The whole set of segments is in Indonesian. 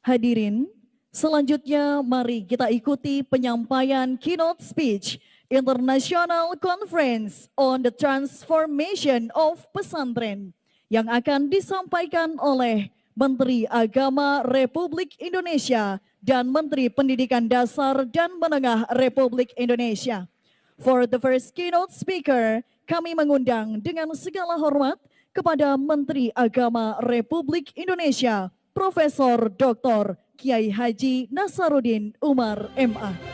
Hadirin, selanjutnya mari kita ikuti penyampaian keynote speech International Conference on the Transformation of Pesantren yang akan disampaikan oleh Menteri Agama Republik Indonesia dan Menteri Pendidikan Dasar dan Menengah Republik Indonesia. For the first keynote speaker, kami mengundang dengan segala hormat kepada Menteri Agama Republik Indonesia, Profesor Dr. Kiai Haji Nasaruddin Umar MA.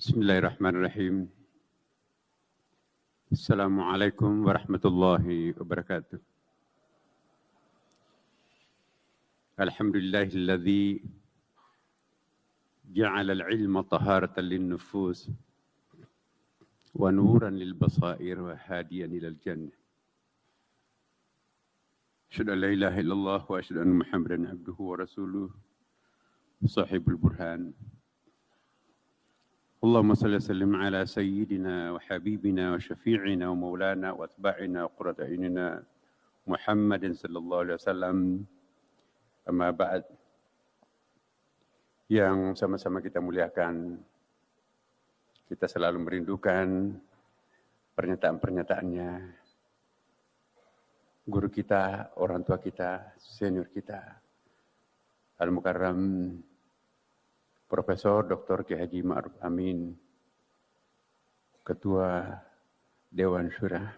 Bismillahirrahmanirrahim. Assalamualaikum warahmatullahi wabarakatuh. Alhamdulillahilladzi ja'ala al-ilma taharatan lin-nufus wa nuran lil-basair wa hadiyan ilal jannah. Asyhadu an la ilaha illallah wa asyhadu anna Muhammadan abduhu wa rasuluh sahibul burhan. اللهم صل وسلم على سيدنا وحبيبنا وشفيعنا ومولانا واتباعنا وقرة أعيننا محمد صلى الله عليه وسلم. Amma ba'd, yang sama-sama kita muliakan, kita selalu merindukan pernyataan-pernyataannya guru kita, orang tua kita, senior kita, Al-Mukarram Profesor Dr. Kiai Haji Ma'ruf Amin, Ketua Dewan Syura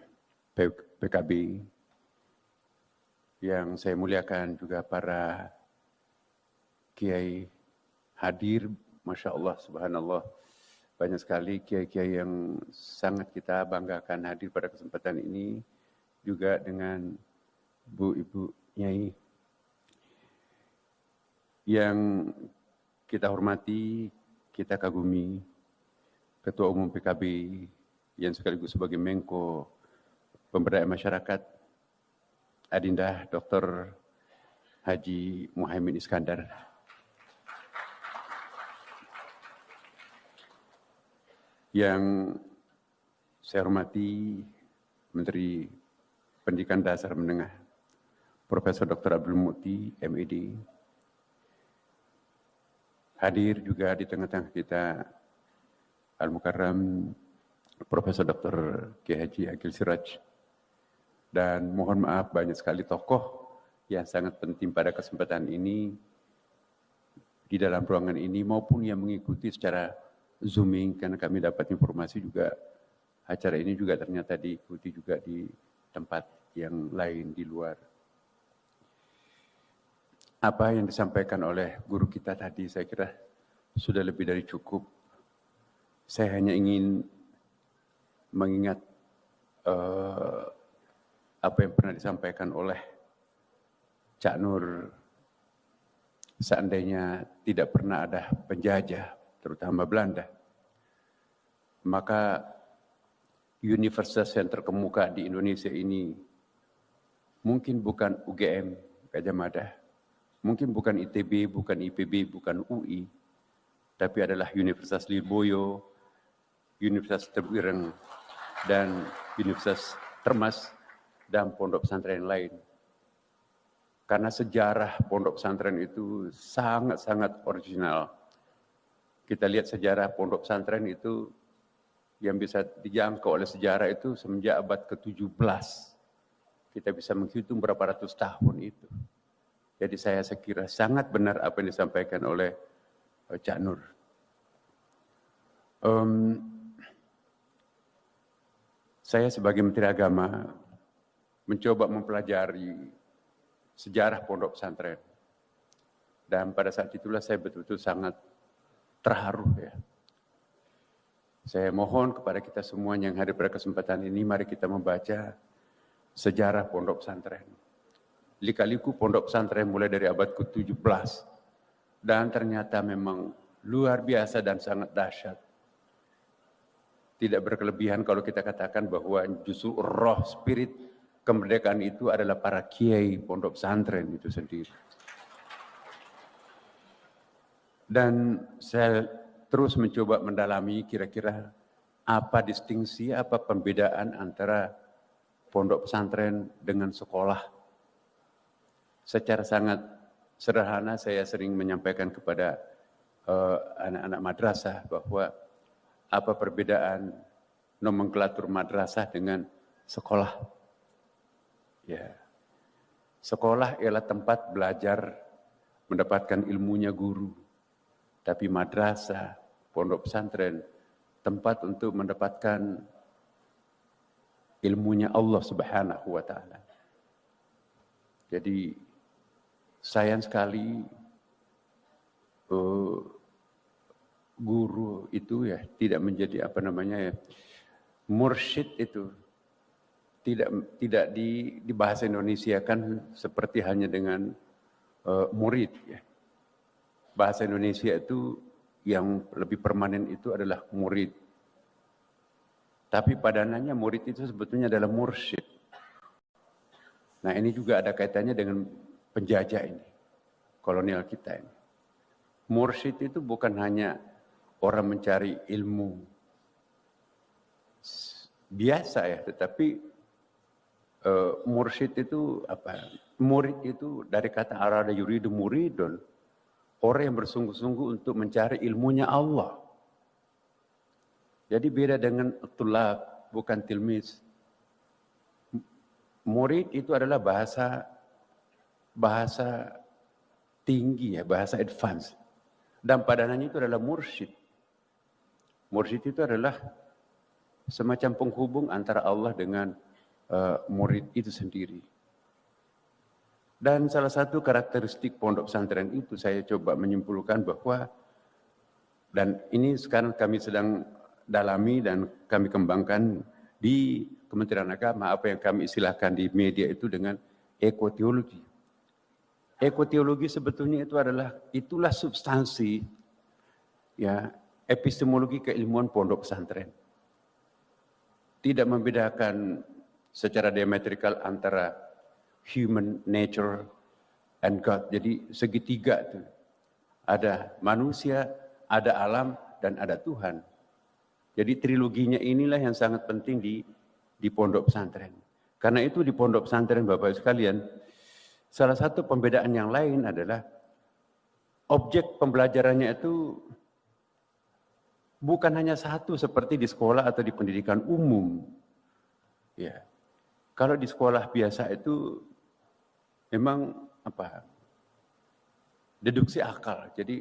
PKB, yang saya muliakan juga para kiai hadir, Masya Allah, Subhanallah, banyak sekali kiai-kiai yang sangat kita banggakan hadir pada kesempatan ini, juga dengan bu-ibu nyai yang kita hormati, kita kagumi, Ketua Umum PKB yang sekaligus sebagai Menko Pemberdayaan Masyarakat, Adinda Dr. Haji Muhaimin Iskandar. Yang saya hormati Menteri Pendidikan Dasar Menengah, Profesor Dr. Abdul Mukti, MED. Hadir juga di tengah-tengah kita Al-Mukarram Profesor Dr. Kiai Haji Agil Siraj. Dan mohon maaf, banyak sekali tokoh yang sangat penting pada kesempatan ini di dalam ruangan ini maupun yang mengikuti secara zooming, karena kami dapat informasi juga acara ini juga ternyata diikuti juga di tempat yang lain di luar. Apa yang disampaikan oleh guru kita tadi saya kira sudah lebih dari cukup. Saya hanya ingin mengingat apa yang pernah disampaikan oleh Cak Nur, seandainya tidak pernah ada penjajah, terutama Belanda, maka universitas yang terkemuka di Indonesia ini mungkin bukan UGM Gajah Mada, mungkin bukan ITB, bukan IPB, bukan UI, tapi adalah Universitas Lirboyo, Universitas Tebu Ireng, dan Universitas Termas, dan pondok pesantren lain. Karena sejarah pondok pesantren itu sangat-sangat original. Kita lihat sejarah pondok pesantren itu yang bisa dijangkau oleh sejarah itu semenjak abad ke-17. Kita bisa menghitung berapa ratus tahun itu. Jadi saya kira sangat benar apa yang disampaikan oleh Cak Nur. Saya sebagai Menteri Agama mencoba mempelajari sejarah pondok pesantren. Dan pada saat itulah saya betul-betul sangat terharu ya. Saya mohon kepada kita semua yang hadir pada kesempatan ini, mari kita membaca sejarah pondok pesantren. Lika-liku pondok pesantren mulai dari abad ke-17 dan ternyata memang luar biasa dan sangat dahsyat. tidak berkelebihan kalau kita katakan bahwa justru roh spirit kemerdekaan itu adalah para kiai pondok pesantren itu sendiri. Dan saya terus mencoba mendalami kira-kira apa distingsi, apa pembedaan antara pondok pesantren dengan sekolah. Secara sangat sederhana saya sering menyampaikan kepada anak-anak madrasah bahwa apa perbedaan nomenklatur madrasah dengan sekolah. Ya. Sekolah ialah tempat belajar mendapatkan ilmunya guru. Tapi madrasah, pondok pesantren, tempat untuk mendapatkan ilmunya Allah Subhanahu wa Ta'ala. Jadi sayang sekali guru itu ya tidak menjadi mursyid itu tidak di bahasa Indonesia kan seperti hanya dengan murid ya. Bahasa Indonesia itu yang lebih permanen itu adalah murid. Tapi padanannya murid itu sebetulnya adalah mursyid. Nah ini juga ada kaitannya dengan penjajah ini, kolonial kita ini. Mursyid itu bukan hanya orang mencari ilmu biasa ya, tetapi mursyid itu apa? Murid itu dari kata arada yuridu muridun. Orang yang bersungguh-sungguh untuk mencari ilmunya Allah. Jadi beda dengan tulab, bukan tilmiz. Murid itu adalah bahasa tinggi ya, bahasa advance. Dan padanannya itu adalah mursyid. Mursyid itu adalah semacam penghubung antara Allah dengan murid itu sendiri. Dan salah satu karakteristik pondok pesantren itu saya coba menyimpulkan bahwa, dan ini sekarang kami sedang dalami dan kami kembangkan di Kementerian Agama, apa yang kami istilahkan di media itu dengan ekoteologi. Ekoteologi sebetulnya itulah substansi ya epistemologi keilmuan pondok pesantren. Tidak membedakan secara diametrikal antara human nature and God. Jadi segitiga itu. Ada manusia, ada alam, dan ada Tuhan. Jadi triloginya inilah yang sangat penting di pondok pesantren. Karena itu di pondok pesantren Bapak sekalian, salah satu pembedaan yang lain adalah objek pembelajarannya itu bukan hanya satu seperti di sekolah atau di pendidikan umum. Ya. Kalau di sekolah biasa itu memang deduksi akal. Jadi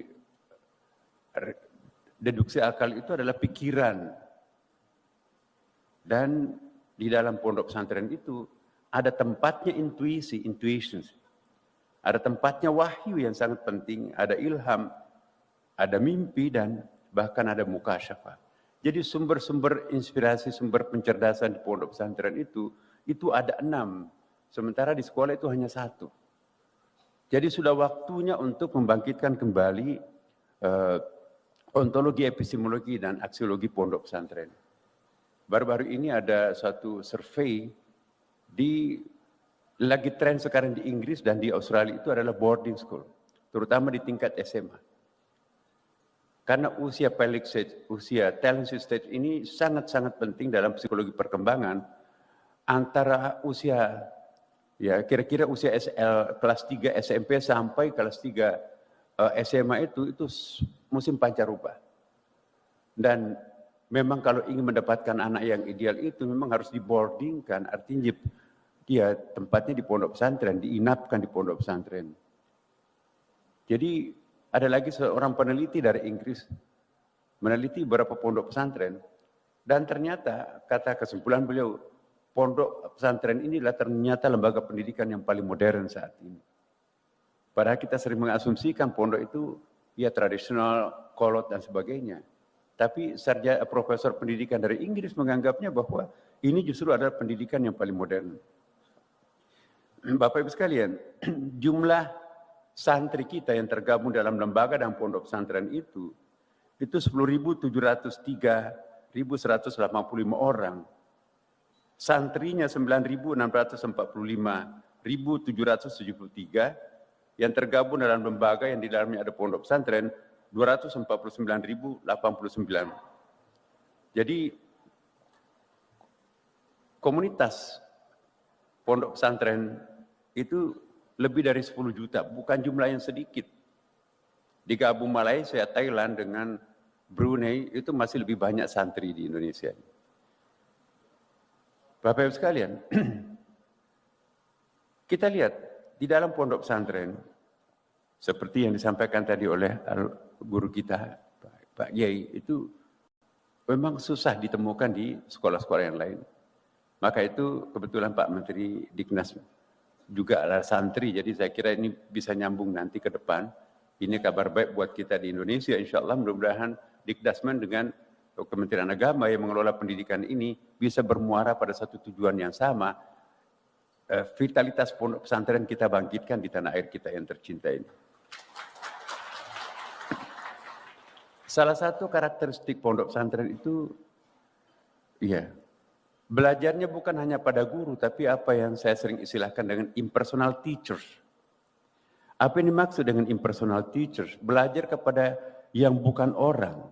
deduksi akal itu adalah pikiran. Dan di dalam pondok pesantren itu ada tempatnya intuitions. Ada tempatnya wahyu yang sangat penting, ada ilham, ada mimpi, dan bahkan ada mukasyafah. Jadi sumber-sumber inspirasi, sumber pencerdasan di pondok pesantren itu ada 6. Sementara di sekolah itu hanya 1. Jadi sudah waktunya untuk membangkitkan kembali ontologi, epistemologi, dan aksiologi pondok pesantren. Baru-baru ini ada satu survei lagi tren sekarang di Inggris dan di Australia itu adalah boarding school, terutama di tingkat SMA. Karena usia pelvic stage, usia talented stage ini sangat-sangat penting dalam psikologi perkembangan antara usia ya kira-kira usia kelas 3 SMP sampai kelas 3 SMA itu musim pancaroba. Dan memang kalau ingin mendapatkan anak yang ideal itu memang harus diboardingkan, artinya dia tempatnya di pondok pesantren, diinapkan di pondok pesantren. Jadi ada lagi seorang peneliti dari Inggris meneliti beberapa pondok pesantren dan ternyata kata kesimpulan beliau, pondok pesantren inilah ternyata lembaga pendidikan yang paling modern saat ini. Padahal kita sering mengasumsikan pondok itu ya tradisional, kolot dan sebagainya. Tapi profesor pendidikan dari Inggris menganggapnya bahwa ini justru adalah pendidikan yang paling modern. Bapak Ibu sekalian, jumlah santri kita yang tergabung dalam lembaga dan pondok pesantren itu 10.703 1.185 orang. Santrinya 9.645, 1.773 yang tergabung dalam lembaga yang di dalamnya ada pondok pesantren 249.089. Jadi komunitas pondok pesantren itu lebih dari 10 juta, bukan jumlah yang sedikit. Digabung Malaysia, Thailand dengan Brunei itu masih lebih banyak santri di Indonesia. Bapak Ibu sekalian, kita lihat di dalam pondok pesantren, seperti yang disampaikan tadi oleh guru kita, Pak Yai, itu memang susah ditemukan di sekolah-sekolah yang lain. Maka itu kebetulan Pak Menteri Diknas juga adalah santri, jadi saya kira ini bisa nyambung nanti ke depan. Ini kabar baik buat kita di Indonesia, insya Allah mudah-mudahan Dikdasmen dengan Kementerian Agama yang mengelola pendidikan ini bisa bermuara pada satu tujuan yang sama, vitalitas pondok pesantren kita bangkitkan di tanah air kita yang tercinta ini. Salah satu karakteristik pondok pesantren itu, ya, belajarnya bukan hanya pada guru, tapi apa yang saya sering istilahkan dengan impersonal teachers. Apa yang dimaksud dengan impersonal teachers? Belajar kepada yang bukan orang.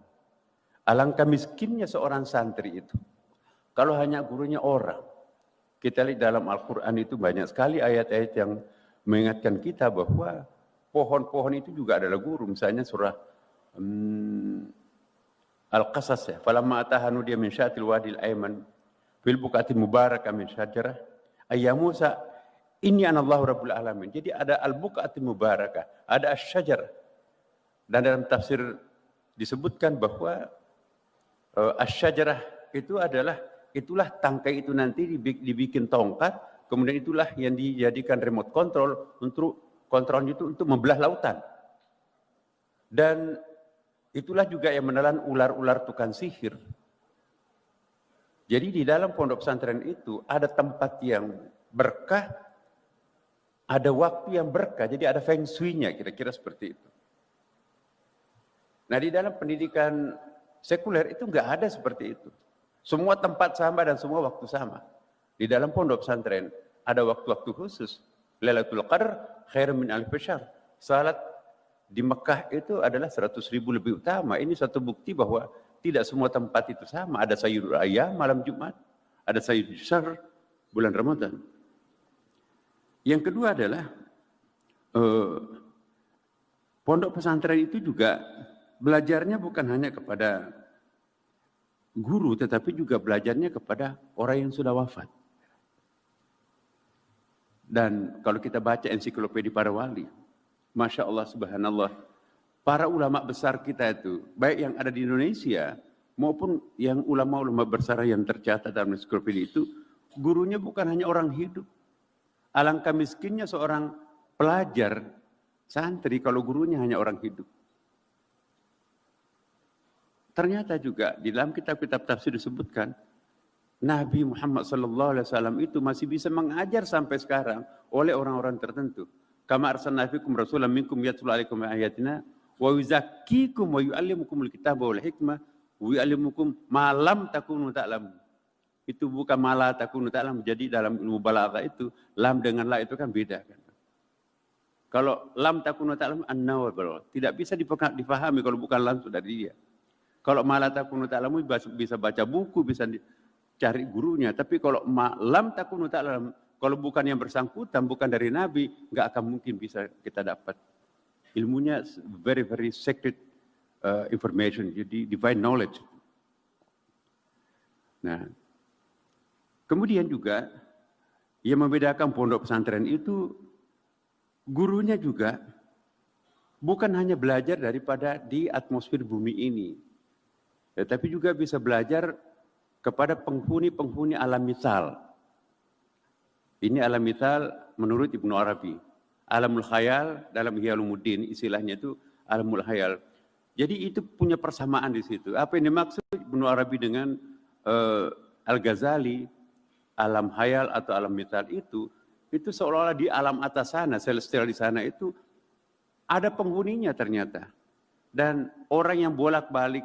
Alangkah miskinnya seorang santri itu. Kalau hanya gurunya orang. Kita lihat dalam Al-Quran itu banyak sekali ayat-ayat yang mengingatkan kita bahwa pohon-pohon itu juga adalah guru. Misalnya surah Al-Qasas ya. Falamma atahanu dia min syatil wadil ayman fil buqatil mubarakah min syajarah ayya Musa inni anallahu rabbul alamin. Jadi ada al-buqatil mubarakah, ada asy-syajarah. Dan dalam tafsir disebutkan bahwa asy-syajarah itu itulah tangkai itu nanti dibikin tongkat, kemudian itulah yang dijadikan remote control untuk kontrolnya itu untuk membelah lautan. Dan itulah juga yang menelan ular-ular tukang sihir. Jadi di dalam pondok pesantren itu ada tempat yang berkah, ada waktu yang berkah, jadi ada feng shui-nya, kira-kira seperti itu. Nah di dalam pendidikan sekuler itu enggak ada seperti itu. Semua tempat sama dan semua waktu sama. Di dalam pondok pesantren ada waktu-waktu khusus. Lailatul Qadar khair min alf syahr. Salat di Mekah itu adalah 100.000 lebih utama. Ini satu bukti bahwa tidak semua tempat itu sama. Ada Sayyidul Ayyam malam Jumat, ada Sayyidul Syahr bulan Ramadan. Yang kedua adalah pondok pesantren itu juga belajarnya bukan hanya kepada guru, tetapi juga belajarnya kepada orang yang sudah wafat. Dan kalau kita baca ensiklopedia para wali, Masya Allah, subhanallah, para ulama besar kita itu, baik yang ada di Indonesia, maupun yang ulama-ulama besar yang tercatat dalam ensiklopedia itu, gurunya bukan hanya orang hidup. Alangkah miskinnya seorang pelajar, santri, kalau gurunya hanya orang hidup. Ternyata juga di dalam kitab-kitab tafsir disebutkan Nabi Muhammad SAW itu masih bisa mengajar sampai sekarang oleh orang-orang tertentu. Kama arsalna fikum rasulan minkum yatlu alaikum ayatina wa yuzakkikum wa yu'allimukumul kitaba wal hikmah wa yu'allimukum ma lam takunu ta'lamun. Itu bukan mala takunu ta'lamun. Jadi dalam ilmu balaghah itu lam dengan la itu kan beda kan. Kalau lam takunu ta'lamun an-nawab tidak bisa dipahami kalau bukan langsung dari dia. Kalau malah takunu ta'lamu bisa baca buku, bisa cari gurunya. Tapi kalau lam takunu ta'lamu, kalau bukan yang bersangkutan, bukan dari Nabi, nggak akan mungkin bisa kita dapat. Ilmunya very, very sacred information, jadi divine knowledge. Nah, kemudian juga yang membedakan pondok pesantren itu, gurunya juga bukan hanya belajar daripada di atmosfer bumi ini. Tetapi juga bisa belajar kepada penghuni-penghuni alam misal. Ini alam misal menurut Ibnu Arabi. Alamul khayal dalam Ihya Ulumuddin istilahnya itu alamul khayal. Jadi itu punya persamaan di situ. Apa yang dimaksud Ibnu Arabi dengan Al-Ghazali, alam khayal atau alam misal itu seolah-olah di alam atas sana, celestial di sana itu ada penghuninya ternyata. Dan orang yang bolak-balik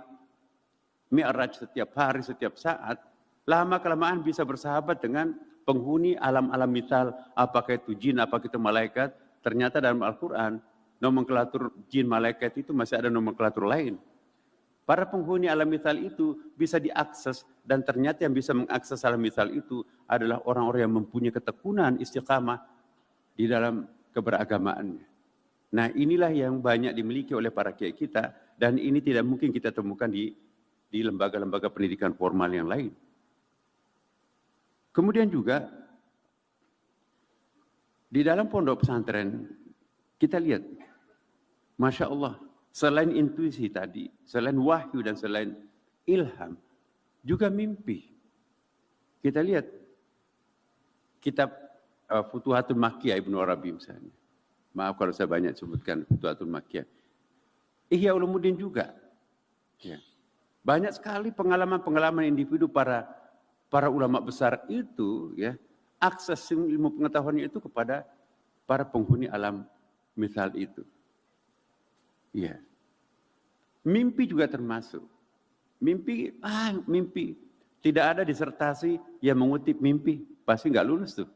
mi'raj setiap hari, setiap saat, lama-kelamaan bisa bersahabat dengan penghuni alam-alam misal, apakah itu jin, apakah itu malaikat. Ternyata dalam Al-Quran, nomenklatur jin malaikat itu masih ada nomenklatur lain. Para penghuni alam misal itu bisa diakses, dan ternyata yang bisa mengakses alam misal itu adalah orang-orang yang mempunyai ketekunan istiqamah di dalam keberagamaannya. Nah, inilah yang banyak dimiliki oleh para kiai kita, dan ini tidak mungkin kita temukan di lembaga-lembaga pendidikan formal yang lain. Kemudian juga di dalam pondok pesantren kita lihat, Masya Allah, selain intuisi tadi, selain wahyu dan selain ilham, juga mimpi. Kita lihat kitab Futuhatul Makkiyah Ibnu Arabi misalnya. Maaf kalau saya banyak sebutkan Futuhatul Makkiyah. Ihya Ulumuddin juga. Ya. Banyak sekali pengalaman-pengalaman individu para ulama besar itu, ya, akses ilmu pengetahuannya itu kepada para penghuni alam misal itu. Ya. Mimpi juga termasuk. Mimpi. Tidak ada disertasi yang mengutip mimpi. Pasti nggak lulus tuh.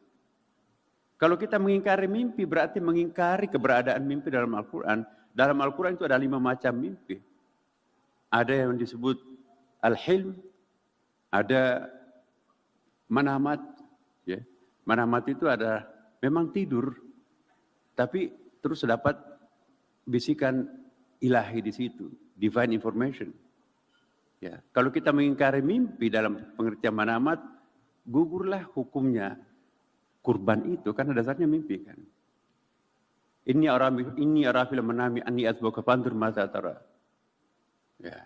Kalau kita mengingkari mimpi, berarti mengingkari keberadaan mimpi dalam Al-Quran. Dalam Al-Quran itu ada 5 macam mimpi. Ada yang disebut al-hilm, ada manamat. Ya. Manamat itu ada memang tidur, tapi terus dapat bisikan ilahi di situ, divine information. Ya, kalau kita mengingkari mimpi dalam pengertian manamat, gugurlah hukumnya kurban itu, karena dasarnya mimpi kan. Inni arafil manami anni asbuka fandur masa tara. Ya.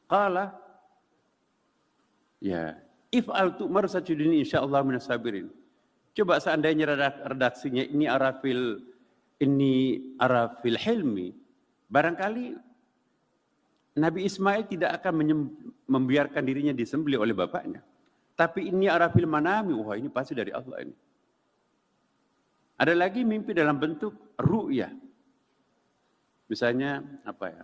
Qala ya, if'al tu'mar sajudini insyaallah minas sabirin. Coba seandainya redaksinya ini arafil hilmi, barangkali Nabi Ismail tidak akan membiarkan dirinya disembelih oleh bapaknya. Tapi ini arafil manami, wah ini pasti dari Allah ini. Ada lagi mimpi dalam bentuk ru'yah. Misalnya apa ya?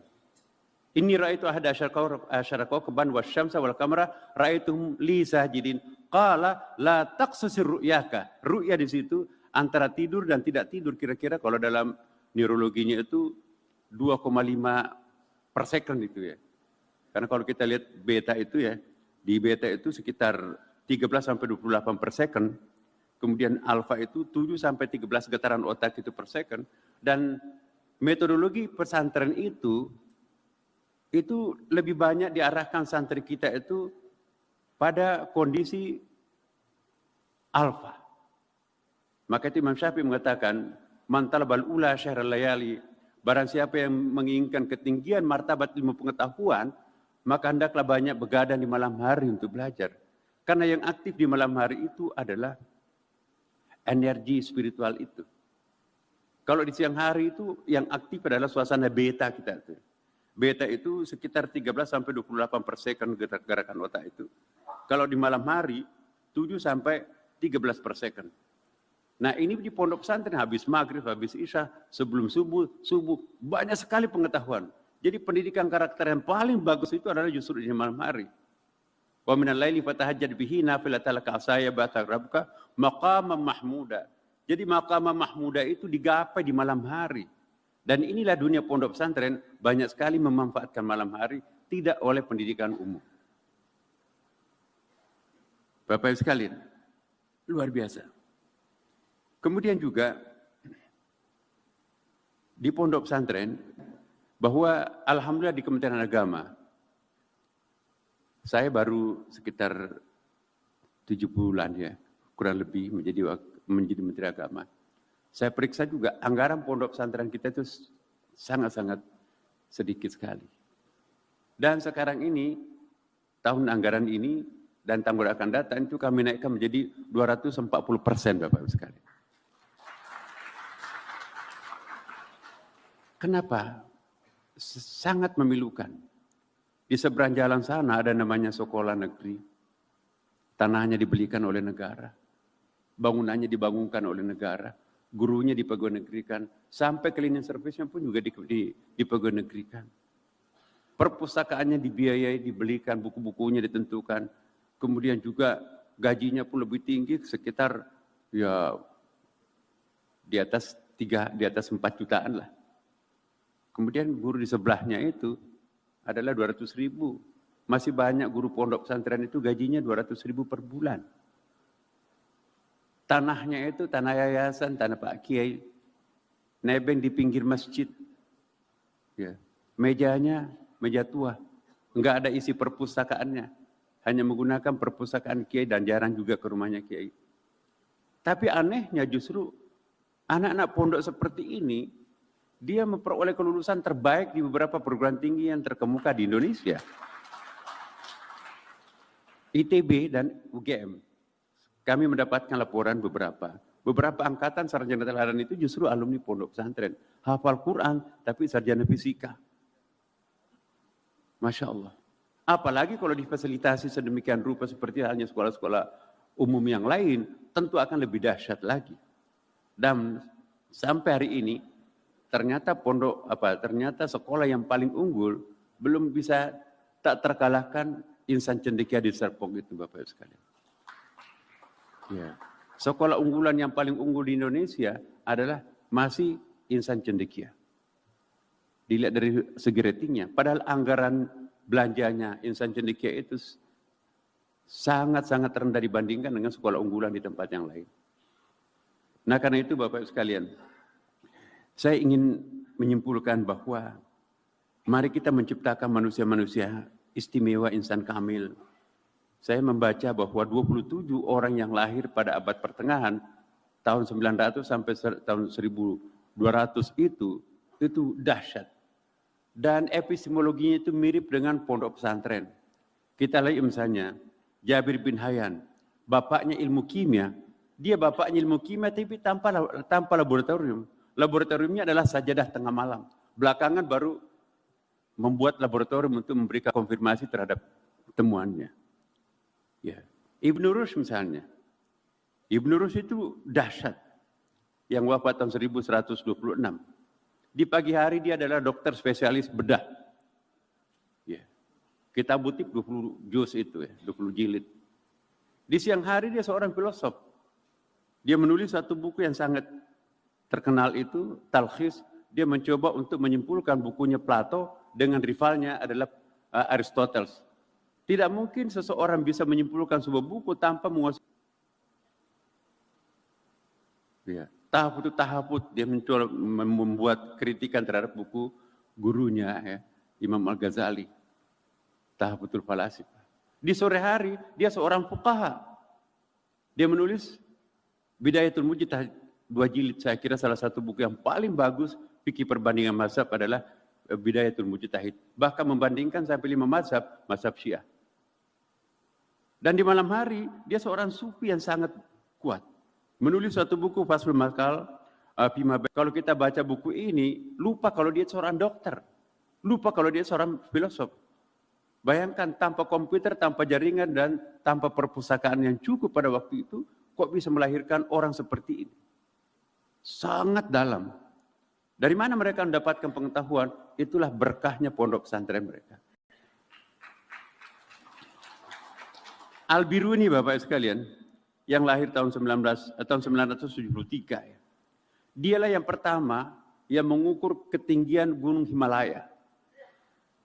Inni ra'aitu ahada asyara kawkaban wasyamsa wal qamara ra'aituhum li sajidin. Qala la taqsusir ru'yaka. Ru'yah di situ antara tidur dan tidak tidur, kira-kira kalau dalam neurologinya itu 2,5 per second itu ya. Karena kalau kita lihat beta itu ya, di beta itu sekitar 13 sampai 28 per second. Kemudian alfa itu 7 sampai 13 getaran otak itu per second. Dan metodologi pesantren itu lebih banyak diarahkan santri kita itu pada kondisi alfa. Maka itu Imam Syafi'i mengatakan, man talabal ula syahral layali, barang siapa yang menginginkan ketinggian martabat ilmu pengetahuan, maka hendaklah banyak begadang di malam hari untuk belajar. Karena yang aktif di malam hari itu adalah energi spiritual itu. Kalau di siang hari itu yang aktif adalah suasana beta kita itu. Beta itu sekitar 13 sampai 28 per second gerakan otak itu. Kalau di malam hari 7 sampai 13 per second. Nah ini di pondok pesantren habis maghrib, habis isya, sebelum subuh, banyak sekali pengetahuan. Jadi pendidikan karakter yang paling bagus itu adalah justru di malam hari. Wa minal laili fatahajjad bihi nafilatan laka asaya ba'da rabbuka maqama mahmuda. Jadi maqama mahmuda itu digapai di malam hari. Dan inilah dunia pondok pesantren, banyak sekali memanfaatkan malam hari, tidak oleh pendidikan umum. Bapak Ibu sekalian, luar biasa. Kemudian juga di pondok pesantren, bahwa alhamdulillah di Kementerian Agama, saya baru sekitar 7 bulan ya, kurang lebih menjadi Menteri Agama. Saya periksa juga anggaran pondok pesantren kita itu sangat-sangat sedikit sekali. Dan sekarang ini, tahun anggaran ini dan tahun akan datang itu kami naikkan menjadi 240% Bapak Ibu sekalian. Kenapa? Sangat memilukan. Di seberang jalan sana ada namanya sekolah negeri. Tanahnya dibelikan oleh negara. Bangunannya dibangunkan oleh negara. Gurunya dipegawai negerikan. Sampai cleaning service-nya pun juga dipegawai negerikan. perpustakaannya dibiayai, dibelikan, buku-bukunya ditentukan, kemudian juga gajinya pun lebih tinggi, sekitar ya di atas 4 jutaan lah. Kemudian guru di sebelahnya itu adalah 200.000. Masih banyak guru pondok pesantren itu gajinya 200.000 per bulan. Tanahnya itu tanah yayasan, tanah Pak Kiai, nebeng di pinggir masjid. Ya. Mejanya meja tua, enggak ada isi perpustakaannya, hanya menggunakan perpustakaan Kiai dan jarang juga ke rumahnya Kiai. Tapi anehnya justru anak-anak pondok seperti ini, dia memperoleh kelulusan terbaik di beberapa perguruan tinggi yang terkemuka di Indonesia. ITB dan UGM. Kami mendapatkan laporan beberapa angkatan sarjana teladan itu justru alumni pondok pesantren. Hafal Quran, tapi sarjana fisika. Masya Allah. Apalagi kalau difasilitasi sedemikian rupa seperti halnya sekolah-sekolah umum yang lain, tentu akan lebih dahsyat lagi. Dan sampai hari ini, ternyata sekolah yang paling unggul belum bisa tak terkalahkan Insan Cendekia di Serpong itu, Bapak Ibu sekalian. Ya. Sekolah unggulan yang paling unggul di Indonesia adalah masih Insan Cendekia. Dilihat dari segi ratingnya, padahal anggaran belanjanya Insan Cendekia itu sangat-sangat rendah dibandingkan dengan sekolah unggulan di tempat yang lain. Nah, karena itu Bapak Ibu sekalian, saya ingin menyimpulkan bahwa mari kita menciptakan manusia-manusia istimewa, insan kamil. Saya membaca bahwa 27 orang yang lahir pada abad pertengahan, tahun 900 sampai tahun 1200 itu dahsyat. Dan epistemologinya itu mirip dengan pondok pesantren. Kita lihat misalnya, Jabir bin Hayyan, bapaknya ilmu kimia, dia bapaknya ilmu kimia tapi tanpa laboratorium. Laboratoriumnya adalah sajadah tengah malam. Belakangan baru membuat laboratorium untuk memberikan konfirmasi terhadap temuannya. Ya. Ibnu Rushd misalnya. Ibnu Rushd itu dahsyat. Yang wafat tahun 1126. Di pagi hari dia adalah dokter spesialis bedah. Ya. Kitab Butib 20 juz itu ya, 20 jilid. Di siang hari dia seorang filosof. Dia menulis satu buku yang sangat terkenal itu, Talkhis. Dia mencoba untuk menyimpulkan bukunya Plato dengan rivalnya adalah Aristoteles. Tidak mungkin seseorang bisa menyimpulkan sebuah buku tanpa menguasai. Ya, tahaput dia mencoba membuat kritikan terhadap buku gurunya ya, Imam Al-Ghazali. Tahaputul Falasif. Di sore hari dia seorang fuqaha. Dia menulis Bidayatul Mujtahid 2 jilid. Saya kira salah satu buku yang paling bagus fikih perbandingan mazhab adalah Bidayatul Mujtahid. Bahkan membandingkan sampai 5 mazhab Syiah. Dan di malam hari, dia seorang sufi yang sangat kuat. Menulis satu buku, Faslul Maqal, kalau kita baca buku ini, lupa kalau dia seorang dokter. Lupa kalau dia seorang filosof. Bayangkan, tanpa komputer, tanpa jaringan, dan tanpa perpustakaan yang cukup pada waktu itu, kok bisa melahirkan orang seperti ini? Sangat dalam. Dari mana mereka mendapatkan pengetahuan? Itulah berkahnya pondok pesantren mereka. Al-Biruni Bapak sekalian, yang lahir tahun 973 ya. Dialah yang pertama yang mengukur ketinggian Gunung Himalaya.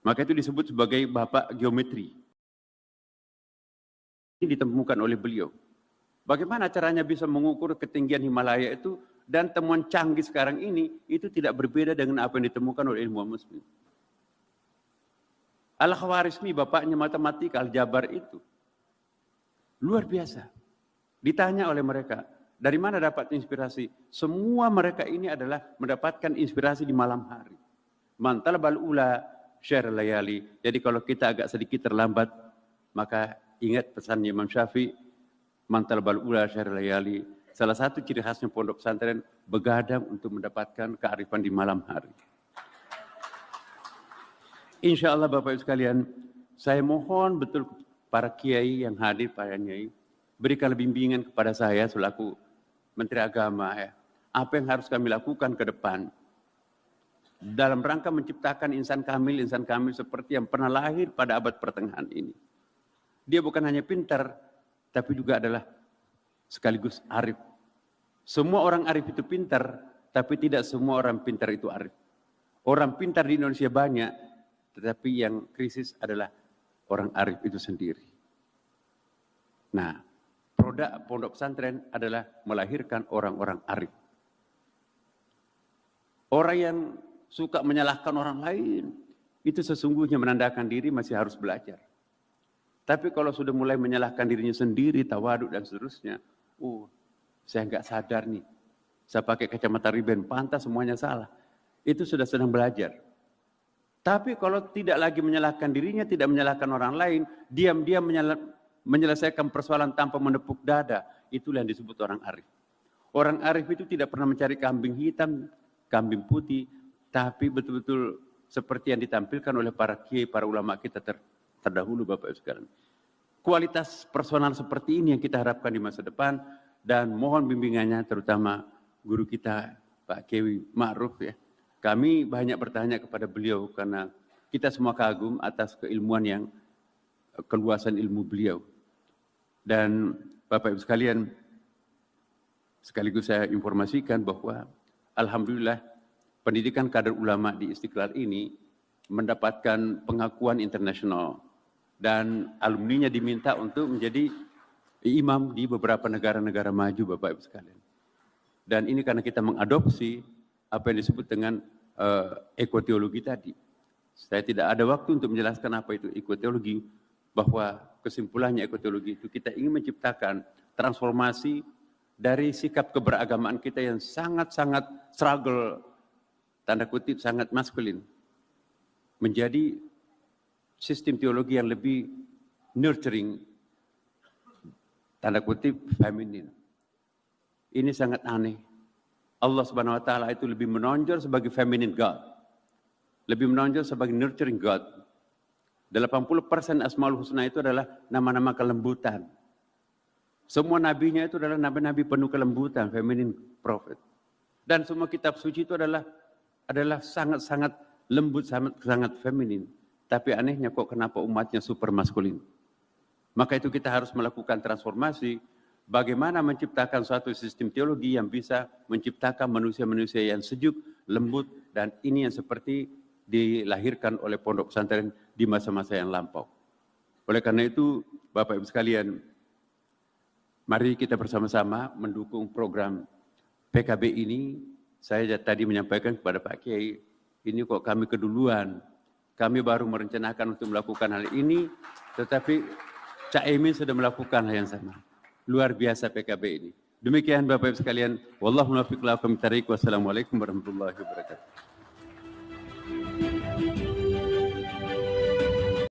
Maka itu disebut sebagai bapak geometri. Ini ditemukan oleh beliau. Bagaimana caranya bisa mengukur ketinggian Himalaya itu, dan temuan canggih sekarang ini itu tidak berbeda dengan apa yang ditemukan oleh ilmuwan muslim. Al-Khwarizmi bapaknya matematika, Al-Jabar itu luar biasa. Ditanya oleh mereka, dari mana dapat inspirasi? Semua mereka ini adalah mendapatkan inspirasi di malam hari. Man talabal ula syar layali. Jadi kalau kita agak sedikit terlambat, maka ingat pesan Imam Syafi'i, man talabal ula syar layali. Salah satu ciri khasnya pondok pesantren begadang untuk mendapatkan kearifan di malam hari. Insya Allah Bapak Ibu sekalian, saya mohon betul para kiai yang hadir, para nyai, berikan bimbingan kepada saya selaku Menteri Agama ya. Apa yang harus kami lakukan ke depan? dalam rangka menciptakan insan kamil seperti yang pernah lahir pada abad pertengahan ini. Dia bukan hanya pintar, tapi juga adalah sekaligus arif. Semua orang arif itu pintar, tapi tidak semua orang pintar itu arif. Orang pintar di Indonesia banyak, tetapi yang krisis adalah orang arif itu sendiri. Nah, produk pondok pesantren adalah melahirkan orang-orang arif. Orang yang suka menyalahkan orang lain, itu sesungguhnya menandakan diri masih harus belajar. Tapi kalau sudah mulai menyalahkan dirinya sendiri, tawaduk dan seterusnya, saya nggak sadar nih, saya pakai kacamata riben, pantas semuanya salah. Itu sudah sedang belajar. Tapi kalau tidak lagi menyalahkan dirinya, tidak menyalahkan orang lain, diam-diam menyelesaikan persoalan tanpa menepuk dada, itulah yang disebut orang arif. Orang arif itu tidak pernah mencari kambing hitam, kambing putih, tapi betul-betul seperti yang ditampilkan oleh para kiai, para ulama kita terdahulu, Bapak Ibu sekalian. Kualitas personal seperti ini yang kita harapkan di masa depan, dan mohon bimbingannya terutama guru kita Pak Kiai Ma'ruf ya. Kami banyak bertanya kepada beliau karena kita semua kagum atas keilmuan yang keluasan ilmu beliau. Dan Bapak Ibu sekalian, sekaligus saya informasikan bahwa alhamdulillah pendidikan kader ulama di Istiqlal ini mendapatkan pengakuan internasional dan alumninya diminta untuk menjadi imam di beberapa negara-negara maju, Bapak Ibu sekalian. Dan ini karena kita mengadopsi apa yang disebut dengan ekoteologi tadi. Saya tidak ada waktu untuk menjelaskan apa itu ekoteologi, bahwa kesimpulannya ekoteologi itu kita ingin menciptakan transformasi dari sikap keberagamaan kita yang sangat-sangat struggle, tanda kutip sangat maskulin, menjadi sistem teologi yang lebih nurturing, tanda kutip feminin. Ini sangat aneh. Allah Subhanahu wa taala itu lebih menonjol sebagai feminine God. Lebih menonjol sebagai nurturing God. 80% Asmaul Husna itu adalah nama-nama kelembutan. Semua nabinya itu adalah nabi-nabi penuh kelembutan, feminine prophet. Dan semua kitab suci itu adalah sangat-sangat lembut, sangat feminin. Tapi anehnya kok kenapa umatnya super maskulin. Maka itu kita harus melakukan transformasi. Bagaimana menciptakan suatu sistem teologi yang bisa menciptakan manusia-manusia yang sejuk, lembut, dan ini yang seperti dilahirkan oleh pondok pesantren di masa-masa yang lampau. Oleh karena itu, Bapak Ibu sekalian, mari kita bersama-sama mendukung program PKB ini. Saya tadi menyampaikan kepada Pak Kiai, ini kok kami keduluan. Kami baru merencanakan untuk melakukan hal ini, tetapi Cak Emin sudah melakukan hal yang sama. Luar biasa PKB ini. Demikian Bapak Ibu sekalian. Wallahu muwaffiq ila aqwamit thariq. Wassalamualaikum warahmatullahi wabarakatuh.